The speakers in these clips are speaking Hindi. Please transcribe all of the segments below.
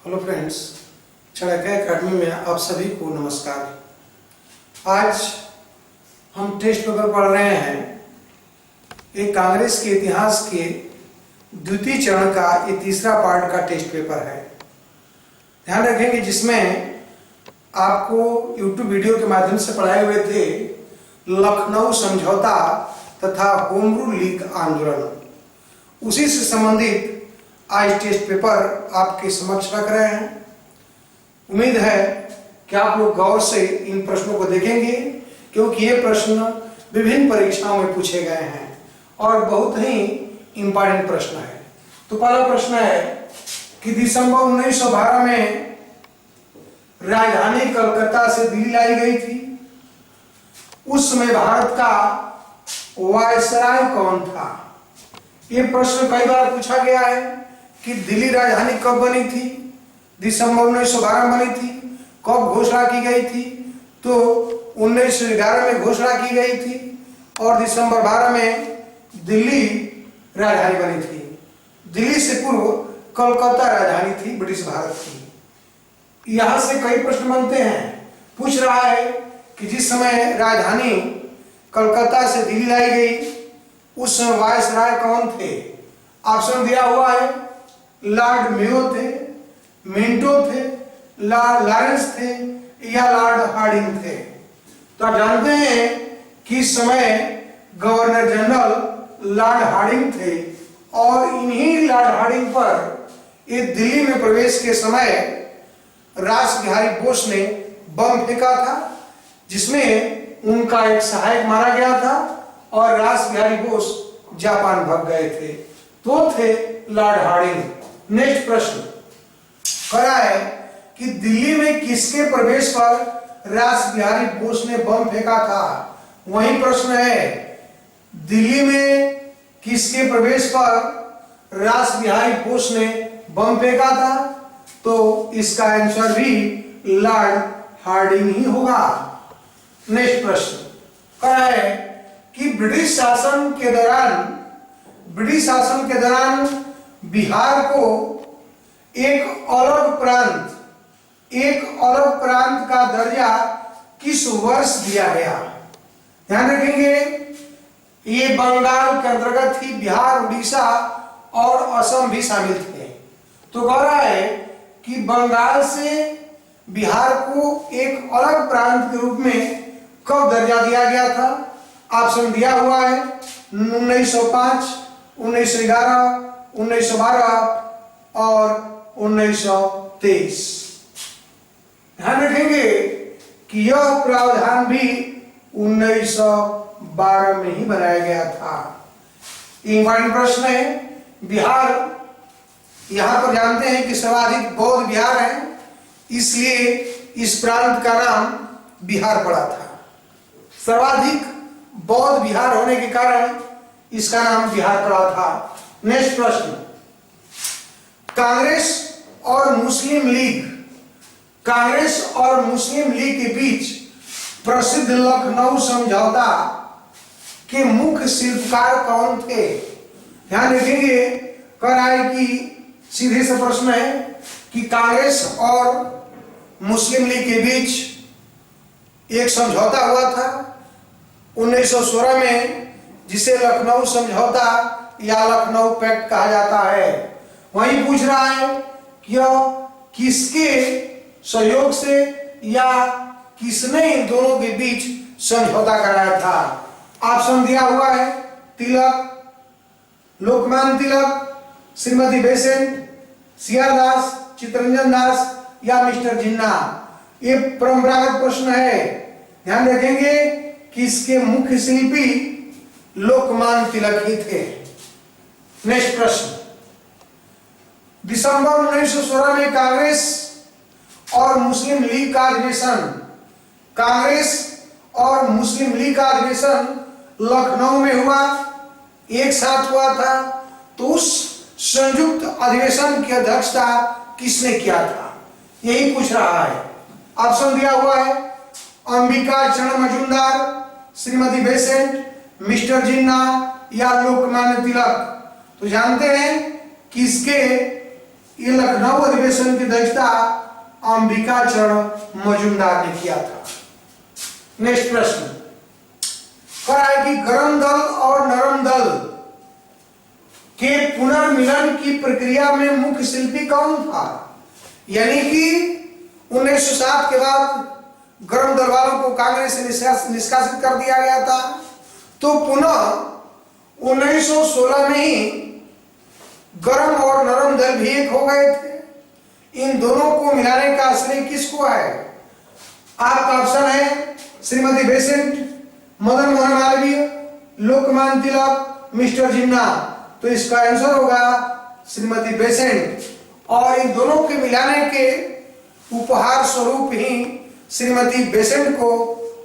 हेलो फ्रेंड्स, चाणक्य अकेडमी में आप सभी को नमस्कार। आज हम टेस्ट पेपर पढ़ रहे हैं। एक कांग्रेस के इतिहास के द्वितीय चरण का ये तीसरा पार्ट का टेस्ट पेपर है। ध्यान रखेंगे जिसमें आपको यूट्यूब वीडियो के माध्यम से पढ़ाए हुए थे लखनऊ समझौता तथा होम रूल लीग आंदोलन, उसी से संबंधित आज टेस्ट पेपर आपके समक्ष रख रहे हैं। उम्मीद है कि आप लोग गौर से इन प्रश्नों को देखेंगे, क्योंकि ये प्रश्न विभिन्न परीक्षाओं में पूछे गए हैं और बहुत ही इंपॉर्टेंट प्रश्न है। तो पहला प्रश्न है कि दिसंबर 1912 में राजधानी कलकत्ता से दिल्ली लाई गई थी। उस समय भारत का वायसराय कौन था? ये प्रश्न कई बार पूछा गया है कि दिल्ली राजधानी कब बनी थी, दिसंबर 1912 बनी थी, कब घोषणा की गई थी? तो 1911 में घोषणा की गई थी और दिसंबर 12 में दिल्ली राजधानी बनी थी। दिल्ली से पूर्व कलकत्ता राजधानी थी ब्रिटिश भारत की। यहां से कई प्रश्न बनते हैं। पूछ रहा है कि जिस समय राजधानी कलकत्ता से दिल्ली लाई गई उस समय वायसराय कौन थे? ऑप्शन दिया हुआ है, लॉर्ड मेयो थे, मिंटो थे, लॉर्ड लॉरेंस थे या लॉर्ड हार्डिंग थे। तो आप जानते हैं कि इस समय गवर्नर जनरल लॉर्ड हार्डिंग थे और इन्हीं लॉर्ड हार्डिंग पर ये दिल्ली में प्रवेश के समय रास बिहारी बोस ने बम फेंका था, जिसमें उनका एक सहायक मारा गया था और रास बिहारी बोस जापान भाग गए थे। तो थे लॉर्ड हार्डिंग। नेक्स्ट प्रश्न करा है कि दिल्ली में किसके प्रवेश पर रास बिहारी बोस ने बम फेंका था? वही प्रश्न है, दिल्ली में किसके प्रवेश पर रास बिहारी बोस ने बम फेंका था? तो इसका आंसर भी लॉर्ड हार्डिंग ही होगा। नेक्स्ट प्रश्न करा है कि ब्रिटिश शासन के दौरान बिहार को एक अलग प्रांत का दर्जा किस वर्ष दिया गया? ध्यान रखेंगे, ये बंगाल के अंतर्गत ही बिहार, उड़ीसा और असम भी शामिल थे। तो कह रहा है कि बंगाल से बिहार को एक अलग प्रांत के रूप में कब दर्जा दिया गया था? ऑप्शन दिया हुआ है 1905, 1911, 1912 और 1923। ध्यान रखेंगे कि यह प्रावधान भी 1912 में ही बनाया गया था। इंपॉर्टेंट प्रश्न है। बिहार, यहां पर जानते हैं कि सर्वाधिक बौद्ध बिहार है, इसलिए इस प्रांत का नाम बिहार पड़ा था। सर्वाधिक बौद्ध बिहार होने के कारण इसका नाम बिहार पड़ा था। नेक्स्ट प्रश्न, कांग्रेस और मुस्लिम लीग के बीच प्रसिद्ध लखनऊ समझौता के मुख्य शिल्पकार कौन थे? ध्यान रखेंगे, कह रहा है कि सीधे से प्रश्न है कि कांग्रेस और मुस्लिम लीग के बीच एक समझौता हुआ था 1916 में, जिसे लखनऊ समझौता या लखनऊ पैक्ट कहा जाता है। वहीं पूछ रहा है कि किसके सहयोग से या किसने इन दोनों के बीच समझौता कराया था? ऑप्शन दिया हुआ है, तिलक, लोकमान्य तिलक, श्रीमती बेसेंट, सीआर दास, चित्तरंजन दास या मिस्टर जिन्ना। ये परंपरागत प्रश्न है। ध्यान रखेंगे कि इसके मुख्य शिल्पी लोकमान्य तिलक ही थे। नेक्स्ट प्रश्न, दिसंबर 1916 में कांग्रेस और मुस्लिम लीग का अधिवेशन लखनऊ में हुआ, एक साथ हुआ था। तो उस संयुक्त अधिवेशन की अध्यक्षता किसने किया था? यही पूछ रहा है। ऑप्शन दिया हुआ है, अंबिका चरण मजूमदार, श्रीमती बेसेंट, मिस्टर जिन्ना या लोकमान्य तिलक। तो जानते हैं कि इसके ये लखनऊ अधिवेशन की अध्यक्षता अंबिका चरण मजूमदार ने किया था। नेक्स्ट प्रश्न कह रहा है कि गरम दल और नरम दल के पुनर्मिलन की प्रक्रिया में मुख्य शिल्पी कौन था? यानी कि 1907 के बाद गरम दल वालों को कांग्रेस से निष्कासित कर दिया गया था, तो पुनः 1916 में ही गरम और नरम दल भी एक हो गए थे। इन दोनों को मिलाने का श्रेय किसको है? आपका ऑप्शन है श्रीमती बेसेंट, मदन मोहन मालवीय, लोकमान्य तिलक, मिस्टर जिन्ना। तो इसका आंसर होगा श्रीमती बेसेंट। और इन दोनों के मिलाने के उपहार स्वरूप ही श्रीमती बेसेंट को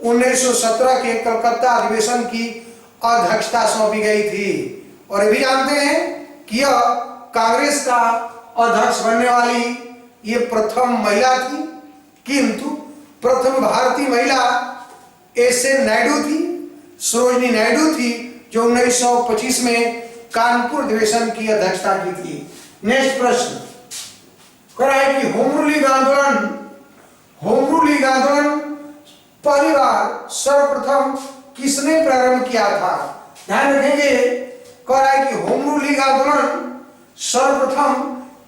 1917 के कलकत्ता अधिवेशन की अध्यक्षता सौंपी गई थी। और ये भी जानते हैं कि यह कांग्रेस का अध्यक्ष बनने वाली ये प्रथम महिला थी, किंतु प्रथम भारतीय महिला एस.ए. नायडू थी, सरोजिनी नायडू थी, जो 1925 में कानपुर अधिवेशन की अध्यक्षता की थी। नेक्स्ट प्रश्न कह रहा है कि होम रूल लीग आंदोलन पहली बार सर्वप्रथम किसने प्रारंभ किया था? ध्यान रखेंगे, कह रहा है कि होम रूल लीग आंदोलन सर्वप्रथम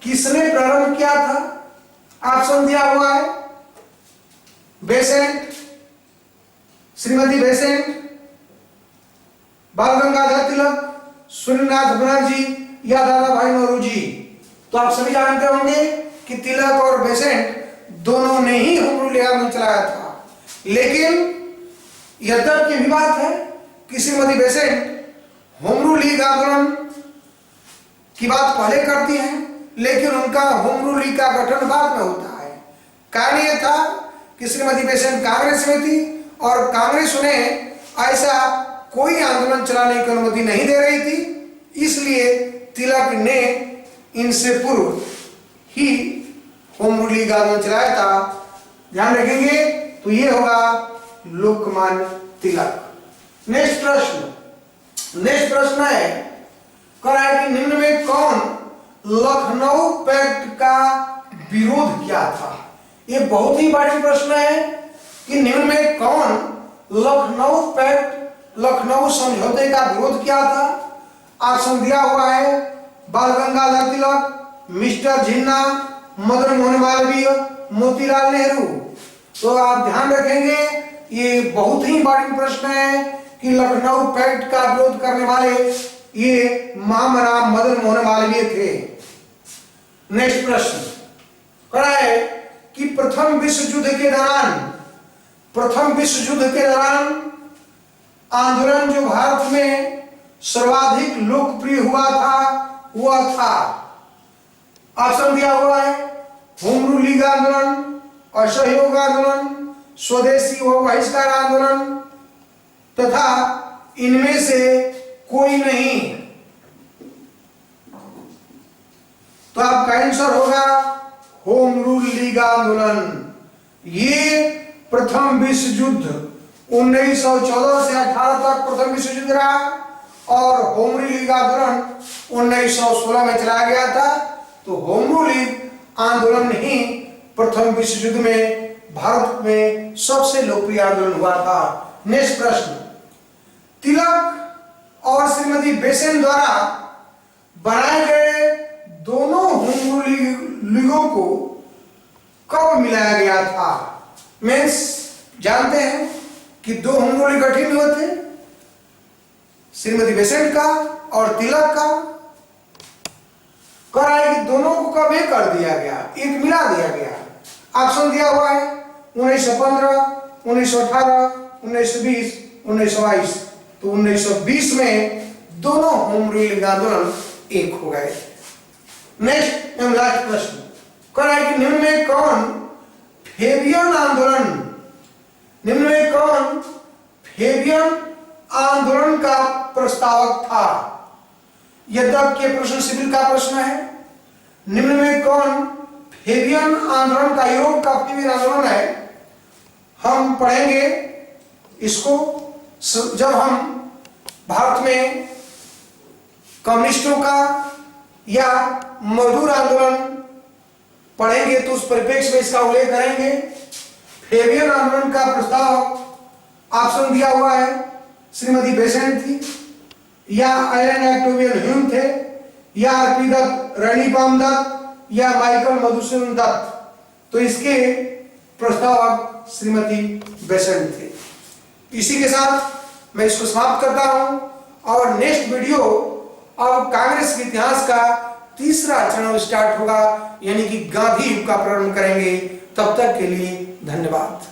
किसने प्रारंभ किया था? ऑप्शन दिया हुआ है बेसेंट, श्रीमती बेसेंट, बाल गंगाधर तिलक, सूर्यनाथ बनर्जी या दादा भाई नौरोजी। तो आप सभी जानते होंगे कि तिलक और बेसेंट दोनों ने ही होम रूल लीग आंदोलन चलाया था। लेकिन यद्यपि भी बात है कि Shrimati Besant home rule league आंदोलन की बात पहले करती हैं, लेकिन उनका होम रूल लीग का गठन बाद में होता है। कारण यह था कि श्रीमती बेसेंट कांग्रेस में थी और कांग्रेस उन्हें ऐसा कोई आंदोलन चलाने की अनुमति नहीं दे रही थी, इसलिए तिलक ने इनसे पूर्व ही होम रूल लीग आंदोलन चलाया था। ध्यान रखेंगे, तो ये होगा लोकमान्य तिलक। नेक्स्ट प्रश्न है, कह रहा है कि निम्न में कौन लखनऊ पैक्ट का विरोध किया था? ये बहुत ही बड़ी प्रश्न है कि निम्न में कौन लखनऊ पैक्ट, लखनऊ समझौते का विरोध किया था? ऑप्शन दिया हुआ है बाल गंगाधर तिलक, मिस्टर जिन्ना, मदन मोहन मालवीय, मोतीलाल नेहरू। तो आप ध्यान रखेंगे, ये बहुत ही बड़ी प्रश्न है कि लखनऊ पैक्ट का विरोध करने वाले ये महामना मदन मोहन मालवीय थे। नेक्स्ट प्रश्न कह रहा है कि प्रथम विश्व युद्ध के दौरान आंदोलन जो भारत में सर्वाधिक लोकप्रिय हुआ था वह था, ऑप्शन दिया हुआ है होम रूल लीग आंदोलन, असहयोग आंदोलन, स्वदेशी व बहिष्कार आंदोलन तथा इनमें से कोई नहीं। तो आपका आंसर होगा होम रूल लीग आंदोलन। ये प्रथम विश्व युद्ध 1914 से 18 तक प्रथम विश्व युद्ध रहा और होम रूल लीग आंदोलन 1916 में चलाया गया था। तो होम रूल लीग आंदोलन ही प्रथम विश्व युद्ध में भारत में सबसे लोकप्रिय आंदोलन हुआ था। नेक्स्ट प्रश्न, तिलक और श्रीमती बेसेंट द्वारा बनाए गए दोनों होम रूल लीगों को कब मिलाया गया था? मीन्स जानते हैं कि दो होम रूल लीग गठित हुए थे, श्रीमती बेसेंट का और तिलक का। कह रहा है कि दोनों को कब एक कर दिया गया, एक मिला दिया गया। ऑप्शन दिया हुआ है 1915, 1918, 1920, 1922। तो 1920 में दोनों होम रूल लीग आंदोलन एक हो गए। नेक्स्ट एवं लास्ट प्रश्न कह रहा है कि निम्न में कौन फेबियन आंदोलन का प्रस्तावक था? यद्यपि ये प्रश्न सिविल का प्रश्न है। निम्न में कौन फेबियन आंदोलन का, यूरोप का फेबियन आंदोलन है, हम पढ़ेंगे इसको जब हम भारत में कम्युनिस्टों का या मजदूर आंदोलन पढ़ेंगे तो उस परिप्रेक्ष्य में इसका उल्लेख करेंगे। फेबियन आंदोलन का प्रस्ताव ऑप्शन दिया हुआ है, श्रीमती बेसेंट थी, या एलन ऑक्टेवियन ह्यूम थे, या आरपी दत्त, रणीपाम दत्त, या माइकल मधुसूदन दत्त। तो इसके प्रस्तावक श्रीमती बेसेंट थे। इसी के साथ मैं इसको समाप्त करता हूं और नेक्स्ट वीडियो अब कांग्रेस के इतिहास का तीसरा चरण स्टार्ट होगा, यानी कि गांधी युग का प्रारंभ करेंगे। तब तक के लिए धन्यवाद।